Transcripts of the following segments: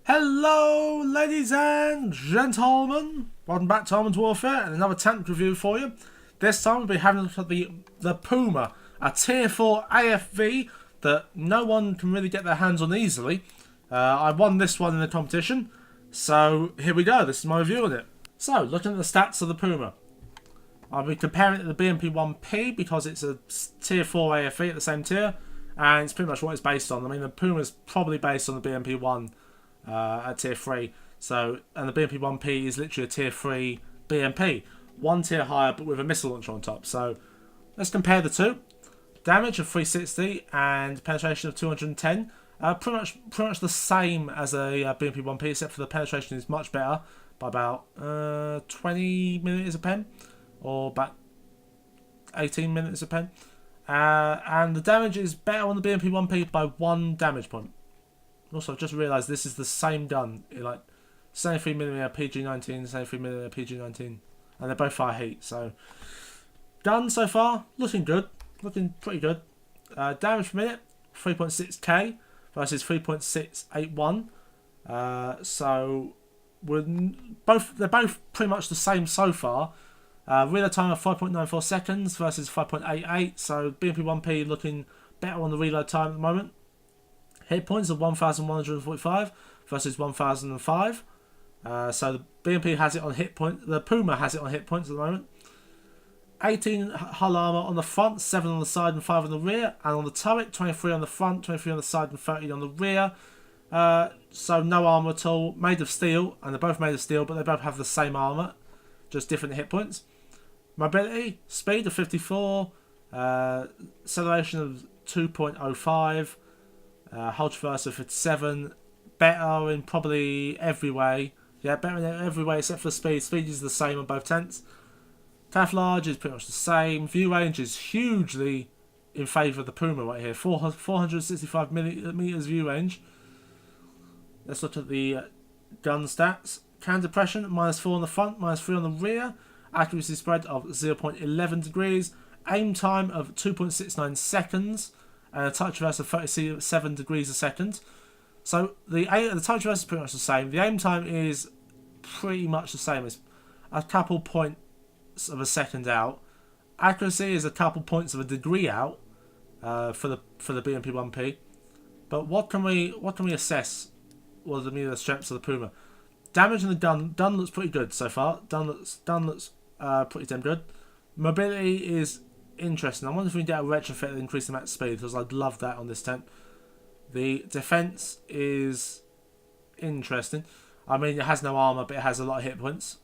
Hello, ladies and gentlemen. Welcome back to Armored Warfare and another tank review for you. This time we'll be having a look at the Puma, a Tier 4 AFV that no one can really get their hands on easily. I won this one in the competition, so here we go. This is my review on it. So, looking at the stats of the Puma. I'll be comparing it to the BWP-1M because it's a Tier 4 AFV at the same tier, and it's pretty much what it's based on. I mean, the Puma is probably based on the BWP-1 at tier 3, so, and the BWP-1P is literally a tier 3 BMP, one tier higher but with a missile launcher on top. So let's compare the two. Damage of 360 and penetration of 210, pretty much the same as a BWP-1P, except for the penetration is much better by about 20 millimeters a pen, or about 18 millimeters a pen, and the damage is better on the BWP-1P by 1 damage point. Also, I've just realised this is the same gun, like 73mm PG-19, 73mm PG-19, and they're both fire heat. So, gun so far looking good, looking pretty good. Damage per minute 3.6k versus 3.681. So they're both pretty much the same so far. Reload time of 5.94 seconds versus 5.88. So BWP-1P looking better on the reload time at the moment. Hit points of 1,145 versus 1,005. So the BMP has it on hit point. The Puma has it on hit points at the moment. 18 hull armor on the front, 7 on the side, and 5 on the rear. And on the turret, 23 on the front, 23 on the side, and 30 on the rear. So no armor at all. Made of steel, and they're both made of steel, but they both have the same armor, just different hit points. Mobility, speed of 54, acceleration of 2.05. Hold traverse of 57, better in probably every way. Yeah, better in every way except for speed. Speed is the same on both tanks. Camouflage is pretty much the same. View range is hugely in favour of the Puma right here. 465 millimeters view range. Let's look at the gun stats. Cannon depression, -4 on the front, -3 on the rear. Accuracy spread of 0.11 degrees. Aim time of 2.69 seconds. And a touch reverse of 37 degrees a second. So the touch reverse is pretty much the same. The aim time is pretty much the same. It's a couple points of a second out. Accuracy is a couple points of a degree out for the BWP-1P. But what can we assess? What are the strengths of the Puma? Damage in the gun looks pretty good so far. Gun looks pretty damn good. Mobility is interesting. I wonder if we can get a retrofit that increase the max speed, because I'd love that on this tank. The defense is interesting. I mean, it has no armor, but it has a lot of hit points.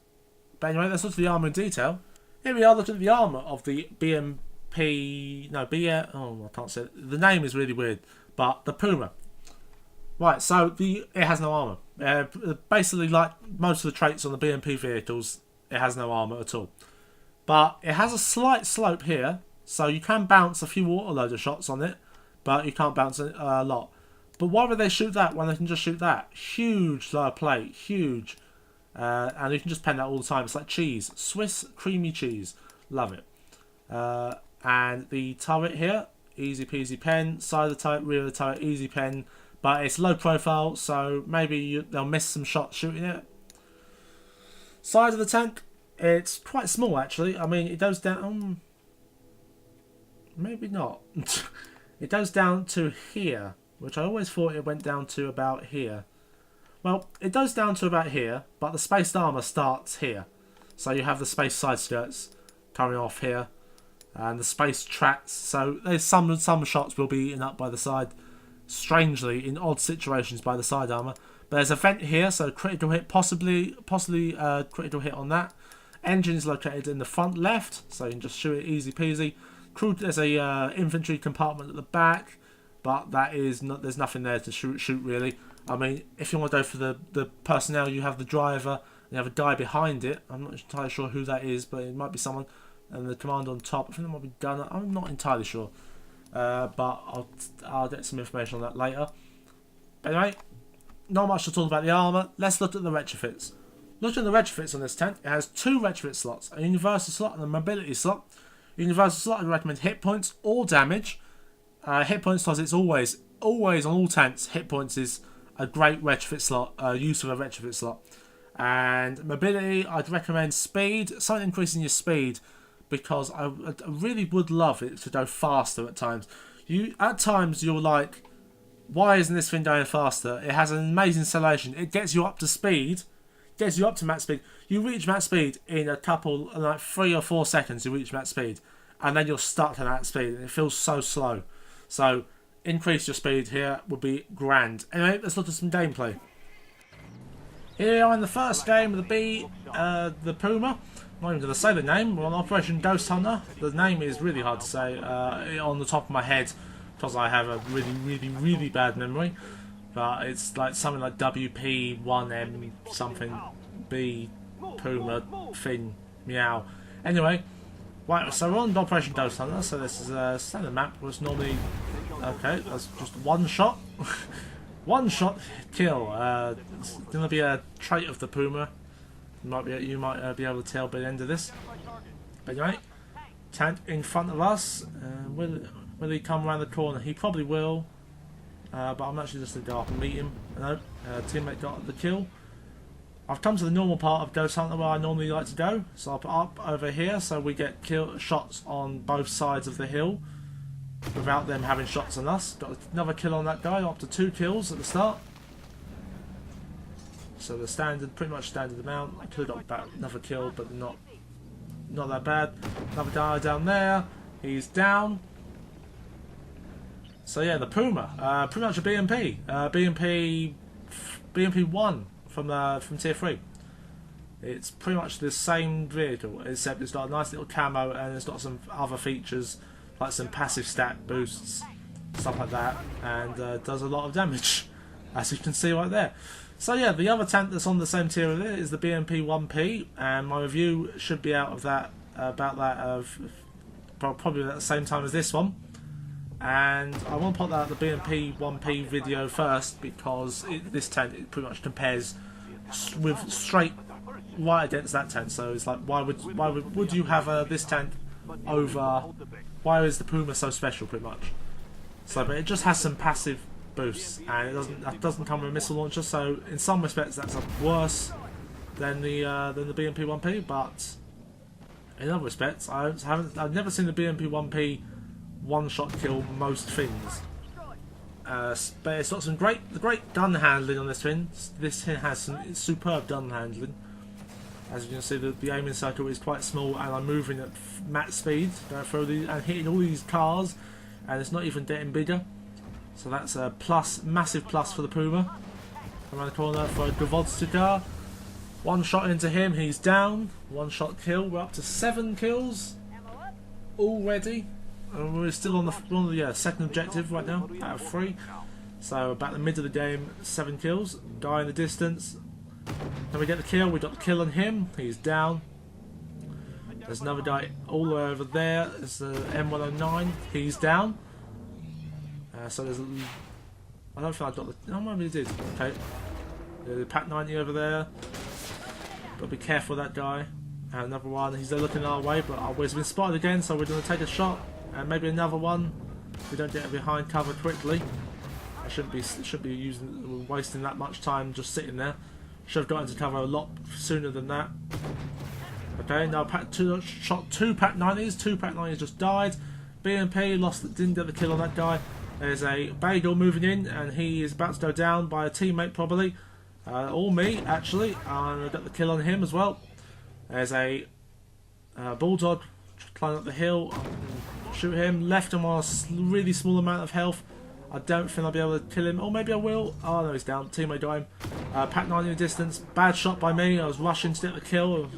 But anyway, let's look at the armor in detail. Here we are looking at the armor of the BMP. No, oh, I can't say it. The name is really weird, but the Puma. Right, so it has no armor. Basically, like most of the traits on the BMP vehicles, it has no armor at all. But it has a slight slope here, so you can bounce a few autoloader shots on it, but you can't bounce a lot. But why would they shoot that when they can just shoot that? Huge lower plate, huge. And you can just pen that all the time. It's like cheese. Swiss creamy cheese. Love it. And the turret here, easy peasy pen. Side of the turret, rear of the turret, easy pen. But it's low profile, so maybe they'll miss some shots shooting it. Side of the tank. It's quite small actually. I mean, it goes down. Maybe not. It goes down to here, which I always thought it went down to about here. Well, it goes down to about here, but the spaced armor starts here. So you have the spaced side skirts coming off here, and the spaced tracks. So there's some shots will be eaten up by the side. Strangely, in odd situations by the side armor. But there's a vent here, so critical hit, possibly critical hit on that. Engine is located in the front left, so you can just shoot it easy peasy. There's a infantry compartment at the back, but that is not. There's nothing there to shoot really. I mean, if you want to go for the personnel, you have the driver, and you have a guy behind it. I'm not entirely sure who that is, but it might be someone. And the commander on top. I think that might be Gunner. I'm not entirely sure, but I'll get some information on that later. But anyway, not much to talk about the armor. Let's look at the retrofits. Looking at the retrofits on this tank, it has 2 retrofit slots, a universal slot and a mobility slot. Universal slot, I recommend hit points or damage. Hit points because it's always on all tanks, hit points is a great retrofit slot, use of a retrofit slot. And mobility, I'd recommend speed, something increasing your speed, because I really would love it to go faster at times. At times you're like, why isn't this thing going faster? It has an amazing acceleration. It gets you up to speed, gets you up to max speed. You reach max speed in a couple, like 3 or 4 seconds. You reach max speed, and then you're stuck at that speed, and it feels so slow. So increase your speed here would be grand. Anyway, let's look at some gameplay. Here we are in the first game of the Puma. I'm not even going to say the name. We're on Operation Ghost Hunter. The name is really hard to say on the top of my head because I have a really bad memory. But it's like something like BWP-1M something B Puma thing meow. Anyway, right. So we're on Operation Ghost Hunter. So this is a standard map. Was normally okay. That's just one shot. One shot kill. It's going to be a trait of the Puma. You might be able to tell by the end of this. But anyway, tank in front of us. Will he come around the corner? He probably will. But I'm actually just going to go up and meet him. No, teammate got the kill. I've come to the normal part of Ghost Hunter where I normally like to go. So I'll put up over here so we get shots on both sides of the hill without them having shots on us. Got another kill on that guy, up to 2 kills at the start. So the standard, pretty much standard amount. I could have got another kill, but not that bad. Another guy down there. He's down. So yeah, the Puma, pretty much a BMP, BMP-1 from Tier 3. It's pretty much the same vehicle, except it's got a nice little camo and it's got some other features like some passive stat boosts, stuff like that, and does a lot of damage, as you can see right there. So yeah, the other tank that's on the same tier of it is the BWP-1M, and my review should be out of that probably at the same time as this one. And I want to put that the BWP-1M video first because this tank pretty much compares with straight right against that tank. So it's like, why would you have this tank over? Why is the Puma so special, pretty much? So, but it just has some passive boosts, and it doesn't come with a missile launcher. So in some respects, that's worse than the BWP-1M. But in other respects, I've never seen the BWP-1M one-shot kill most things. But it's got some great gun handling on this thing. This thing has some superb gun handling. As you can see, the aiming circle is quite small, and I'm moving at max speed, going through these and hitting all these cars, and it's not even getting bigger. So that's a plus, massive plus for the Puma. Around the corner for a Gavodstika. One shot into him, he's down. One shot kill. We're up to 7 kills already. And we're still on the second objective right now, out of 3. So about the mid of the game, 7 kills. Guy in the distance. Then we get the kill. We got the kill on him. He's down. There's another guy all the way over there. It's the M109. He's down. So there's. I don't think I got the. Oh, maybe he did. Okay. The Pack 90 over there. Got to be careful of that guy. And another one. He's looking our way, but we've been spotted again, so we're going to take a shot. And maybe another one. We don't get behind cover quickly. I shouldn't be wasting that much time just sitting there. Should have got into cover a lot sooner than that. Okay, now shot 2 Pack 90s. 2 Pack 90s just died. BMP didn't get the kill on that guy. There's a Bagel moving in, and he is about to go down by a teammate probably, or me actually. And I got the kill on him as well. There's a Bulldog climbing up the hill. Shoot him. Left him on a really small amount of health. I don't think I'll be able to kill him. Or maybe I will. Oh no, he's down. Teammate got him. Pack 90 in the distance. Bad shot by me. I was rushing to get the kill.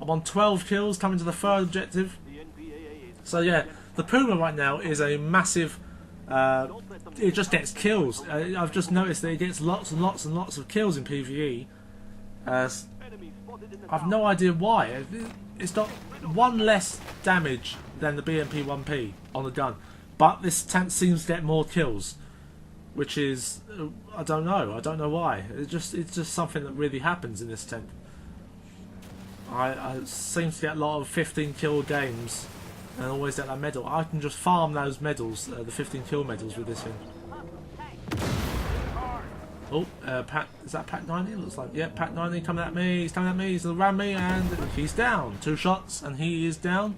I'm on 12 kills, coming to the 3rd objective. So yeah, the Puma right now is a massive. It just gets kills. I've just noticed that it gets lots and lots and lots of kills in PvE. I've no idea why. It's got 1 less damage than the BWP-1M on the gun, but this tank seems to get more kills, which is I don't know why. It's just something that really happens in this tank. I seem to get a lot of 15 kill games and always get that medal. I can just farm those medals, the 15 kill medals with this thing. Oh, is that Pack 90? It looks like, yeah, Pack 90 coming at me. He's coming at me. He's around me, and he's down. 2 shots, and he is down.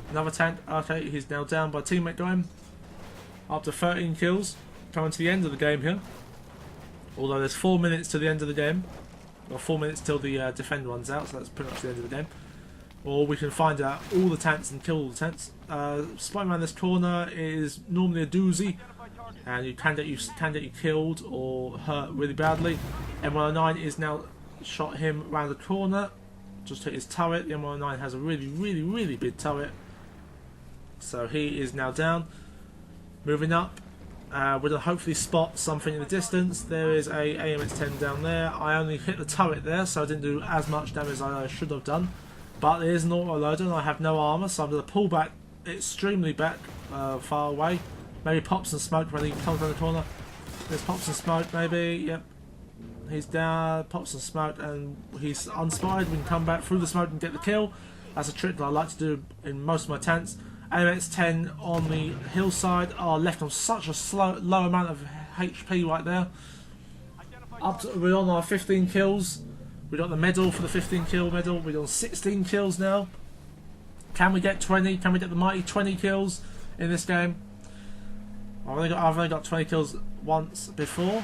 Another tank. Okay, he's now down by teammate got him. Up to 13 kills. Coming to the end of the game here. Although there's 4 minutes to the end of the game. Or 4 minutes till the defend runs out, so that's pretty much the end of the game. Or we can find out all the tanks and kill all the tanks. Spotting around this corner is normally a doozy. And you can get you killed or hurt really badly. M109 is now shot him around the corner. Just hit his turret. The M109 has a really big turret. So he is now down. Moving up. We'll hopefully spot something in the distance. There is a AMX-10 down there. I only hit the turret there, so I didn't do as much damage as I should have done. But there is an auto-loader and I have no armour, so I'm going to pull back extremely back, far away. Maybe pop some smoke when he comes around the corner. There's pop some smoke, maybe. Yep. He's down, pops some smoke, and he's unspotted. We can come back through the smoke and get the kill. That's a trick that I like to do in most of my tanks. AMX-10 on the hillside are left on such a low amount of HP right there. We're on our 15 kills. We got the medal for the 15 kill medal. We're on 16 kills now. Can we get 20? Can we get the mighty 20 kills in this game? I've only got 20 kills once before.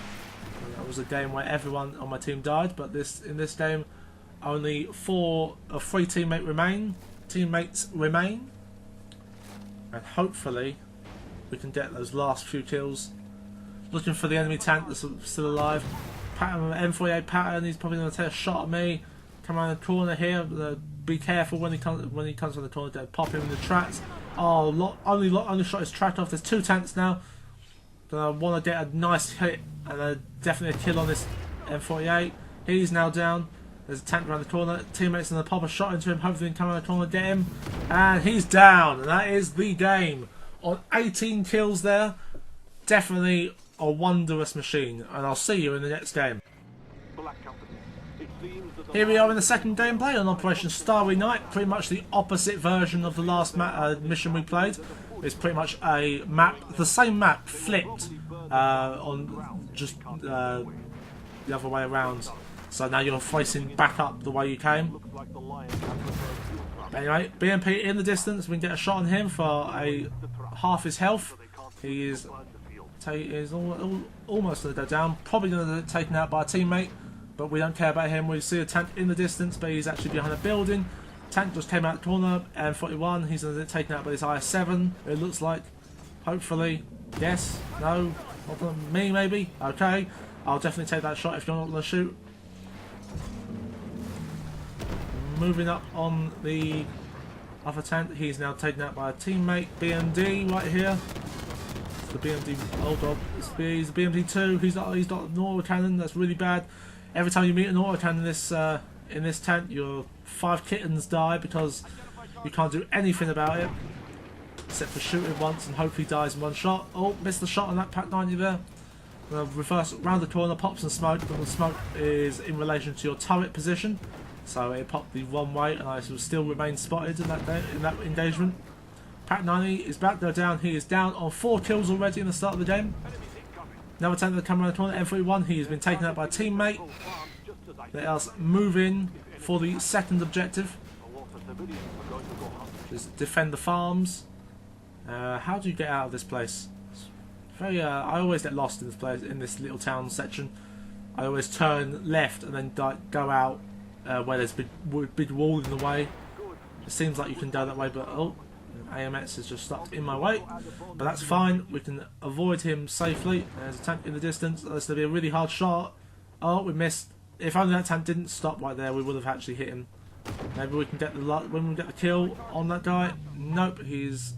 That was a game where everyone on my team died, but in this game only 3 teammates remain. And hopefully we can get those last few kills. Looking for the enemy tank that's still alive. M48 pattern, he's probably going to take a shot at me. Come around the corner here. Be careful when he comes around the corner. Don't pop him in the tracks. Oh, only shot his track off. There's 2 tanks now. I want to get a nice hit and definitely a kill on this M48. He's now down. There's a tank around the corner. Teammates going to pop a shot into him. Hopefully, come around the corner, get him, and he's down. And that is the game. On 18 kills there, definitely a wondrous machine. And I'll see you in the next game. Here we are in the second gameplay on Operation Starry Night. Pretty much the opposite version of the last mission we played. It's pretty much a map, the same map flipped on just the other way around. So now you're facing back up the way you came. Anyway, BMP in the distance. We can get a shot on him for half his health. He is almost going to go down. Probably going to get taken out by a teammate. But we don't care about him. We see a tank in the distance, but he's actually behind a building. Tank just came out the corner, M41. He's going to get taken out by this IS-7. It looks like. Hopefully. Yes. No. Me, maybe. Okay. I'll definitely take that shot if you're not going to shoot. Moving up on the other tank. He's now taken out by a teammate. BMD right here. It's the BMD. Oh god. He's the BMD2. He's got an auto cannon. That's really bad. Every time you meet an autocannon in this tank, your 5 kittens die because you can't do anything about it except for shoot it once and hope he dies in 1 shot. Oh, missed the shot on that Pack 90 there. Reverse round the corner, pops some smoke, but the smoke is in relation to your turret position, so it popped the wrong way, and I will still remain spotted in that engagement. Pack 90 is about to go down. He is down on 4 kills already in the start of the game. Another tank that come around the corner, M41, he has been taken out by a teammate. Let us move in for the second objective. Just defend the farms. How do you get out of this place? It's very. I always get lost in this place, in this little town section. I always turn left and then go out where there's a big wall in the way. It seems like you can go that way, but oh. AMX is just stuck in my way, but that's fine. We can avoid him safely. There's a tank in the distance. That's going to be a really hard shot. Oh, we missed. If only that tank didn't stop right there, we would have actually hit him. Maybe we can get when we get the kill on that guy. Nope, he's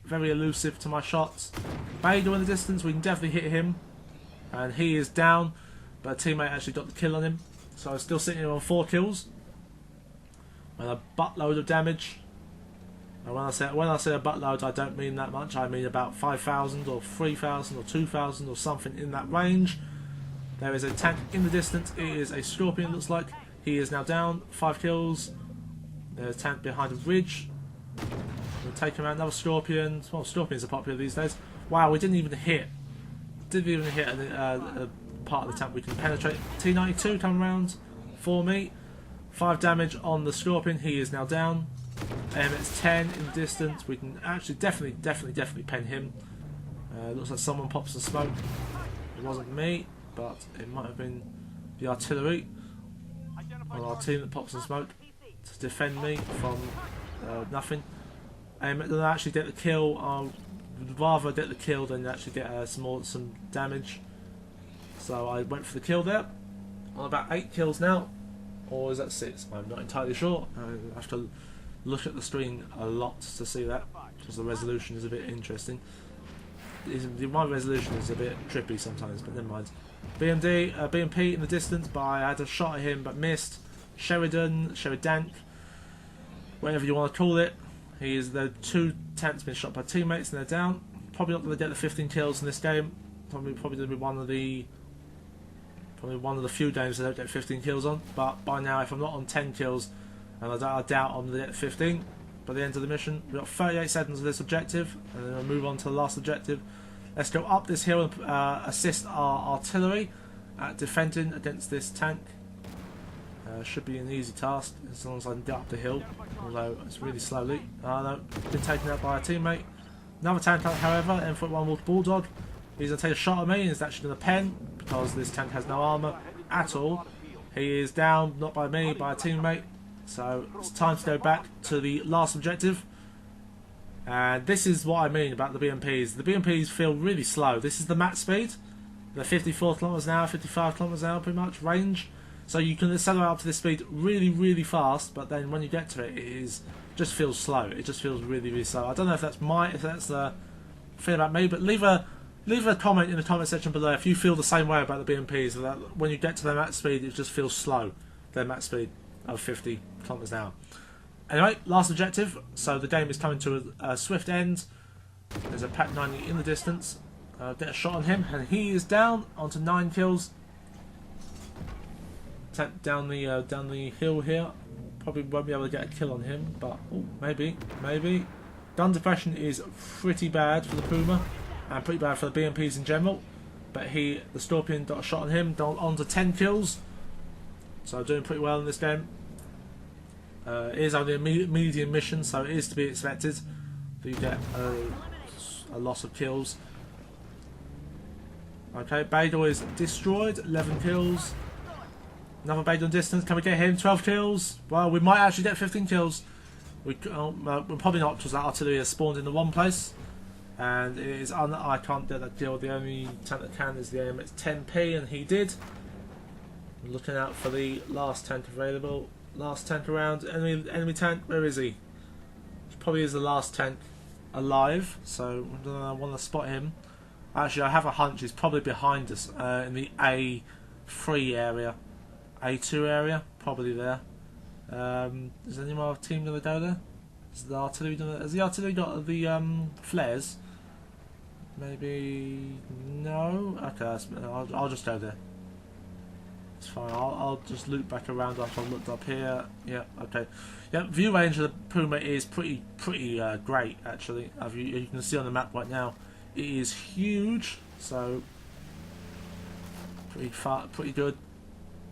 very elusive to my shots. Bader in the distance. We can definitely hit him, and he is down. But a teammate actually got the kill on him, so I'm still sitting on 4 kills and a buttload of damage. And when I say a buttload, I don't mean that much. I mean about 5,000 or 3,000 or 2,000 or something in that range. There is a tank in the distance. It is a Scorpion, looks like. He is now down. 5 kills. There's a tank behind a ridge. We'll take him out. Another Scorpion. Well, Scorpions are popular these days. Wow, we didn't even hit. Didn't even hit part of the tank we can penetrate. T92 come around for me. 5 damage on the Scorpion. He is now down. It's 10 in the distance. We can actually definitely pen him. Looks like someone pops the smoke. It wasn't me, but it might have been the artillery on our team that pops the smoke to defend me from nothing. It doesn't actually get the kill. I would rather get the kill than actually get some damage. So I went for the kill there. I'm about 8 kills now. Or is that 6? I'm not entirely sure. I have to look at the screen a lot to see that, because the resolution is a bit interesting. My resolution is a bit trippy sometimes, but never mind. BMP in the distance, but I had a shot at him but missed. Sheridan, whatever you want to call it. The 2 tanks been shot by teammates and they're down. Probably not going to get the 15 kills in this game. Probably going to be one of the few games I don't get 15 kills on. But by now, if I'm not on 10 kills, and I doubt I'm going to get 15 by the end of the mission. We've got 38 seconds of this objective, and then we'll move on to the last objective. Let's go up this hill and assist our artillery at defending against this tank. Should be an easy task as long as I can get up the hill, although it's really slowly. No, been taken out by a teammate. Another tank, however, M41 Wolf Bulldog. He's going to take a shot at me, and he's actually going to pen because this tank has no armour at all. He is down, not by me, by a teammate. So it's time to go back to the last objective. And this is what I mean about the BMPs. The BMPs feel really slow. This is the max speed. They're 54 kilometers an hour, 55 kilometers an hour pretty much range. So you can accelerate up to this speed really fast, but then when you get to it, just feels slow. It just feels really slow. I don't know if that's the thing about me, but leave a comment in the comment section below if you feel the same way about the BMPs. That when you get to their max speed, it just feels slow. Their max speed of 50 kilometers an hour. Anyway, last objective. So the game is coming to a swift end. There's a Pack 90 in the distance. Get a shot on him, and he is down onto 9 kills. Down the hill here. Probably won't be able to get a kill on him, but maybe. Gun depression is pretty bad for the Puma, and pretty bad for the BMPs in general. But the Scorpion got a shot on him, on to 10 kills. So doing pretty well in this game. It is only a medium mission, so it is to be expected that you get a loss of kills. Okay, Bador is destroyed, 11 kills. Another Bador distance, can we get him? 12 kills? Well, we might actually get 15 kills. We're probably not, because that artillery has spawned in the wrong place. And it is I can't get that kill. The only tank that can is the AMX 10P, and he did. I'm looking out for the last tank available. Last tank around. Enemy tank, where is he? He probably is the last tank alive, so I want to spot him. Actually, I have a hunch he's probably behind us in the A3 area. A2 area, probably there. Is any more team going to go there? Has the artillery got the flares? Maybe no. Okay, I'll just go there. It's fine. I'll just loop back around after I've looked up here. Yeah. Okay. Yeah. View range of the Puma is pretty great actually. You can see on the map right now, it is huge. So pretty good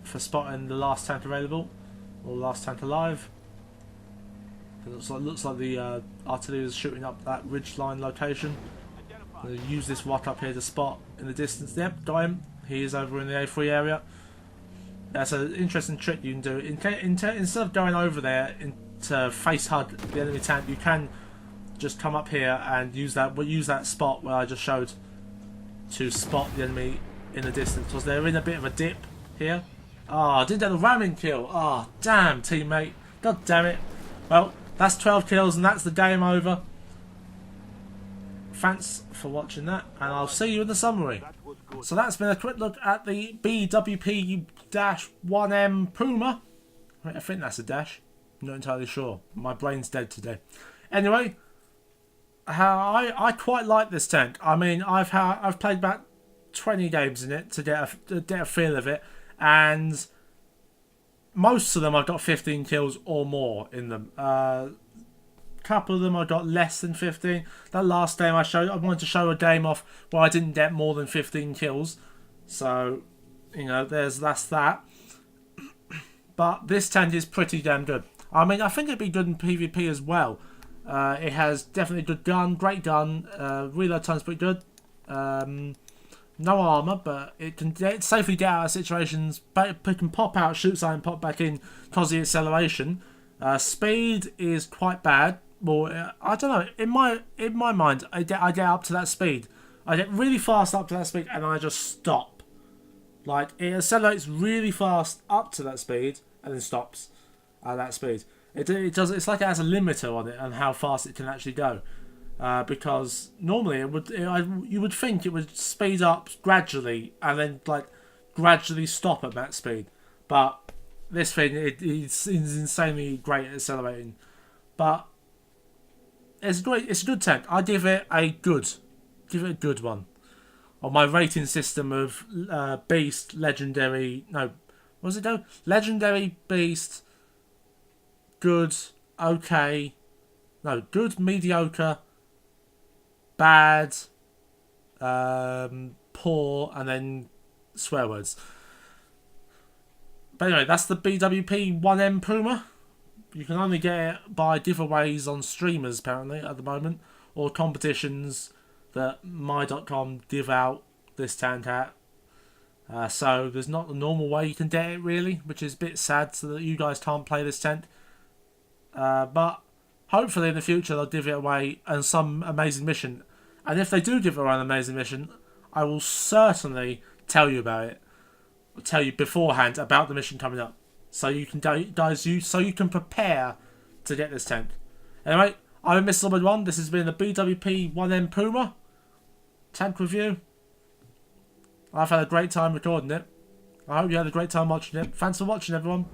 for spotting the last tank available or last tank alive. It looks like the artillery is shooting up that ridgeline location. We'll use this rock up here to spot in the distance. Yep, got him. He is over in the A3 area. That's an interesting trick you can do. Instead of going over there to face hug the enemy tank, you can just come up here and use that spot where I just showed to spot the enemy in the distance, because they're in a bit of a dip here. I didn't get the ramming kill. Damn, teammate. God damn it. Well, that's 12 kills and that's the game over. Thanks for watching that, and I'll see you in the summary. So that's been a quick look at the BWP-1M Puma. I think that's a dash. I'm not entirely sure. My brain's dead today. Anyway, I quite like this tank. I mean, I've played about 20 games in it to get a feel of it, and most of them I've got 15 kills or more in them. Couple of them I got less than 15. That last game I wanted to show a game off where I didn't get more than 15 kills. So You know, that's that. But this tent is pretty damn good. I mean, I think it'd be good in PvP as well. It has definitely a good gun, great gun. Reload time's pretty good. No armour, but it can safely get out of situations. It can pop out, shoot something, pop back in because of the acceleration. Speed is quite bad. Well, I don't know. In my mind, I get up to that speed. I get really fast up to that speed, and I just stop. Like, it accelerates really fast up to that speed, and then stops at that speed. It does. It's like it has a limiter on it and how fast it can actually go. Because normally you would think it would speed up gradually and then like gradually stop at that speed, but this thing it's insanely great at accelerating. But it's great. It's a good tank. I give it a good one on my rating system of beast, legendary. No, what does it do? Legendary, beast, good, okay, no, good, mediocre, bad, poor, and then swear words. But anyway, that's the BWP-1M Puma. You can only get it by giveaways on streamers apparently at the moment, or competitions that my.com give out this tank at. So there's not the normal way you can get it really, which is a bit sad, so that you guys can't play this tent. But hopefully in the future they'll give it away on some amazing mission. And if they do give it away on an amazing mission, I will certainly tell you about it. I'll tell you beforehand about the mission coming up. So you can so you can prepare to get this tent. Anyway, I'm Mr. Number 1. This has been the BWP-1M Puma tank review. I've had a great time recording it. I hope you had a great time watching it. Thanks for watching, everyone.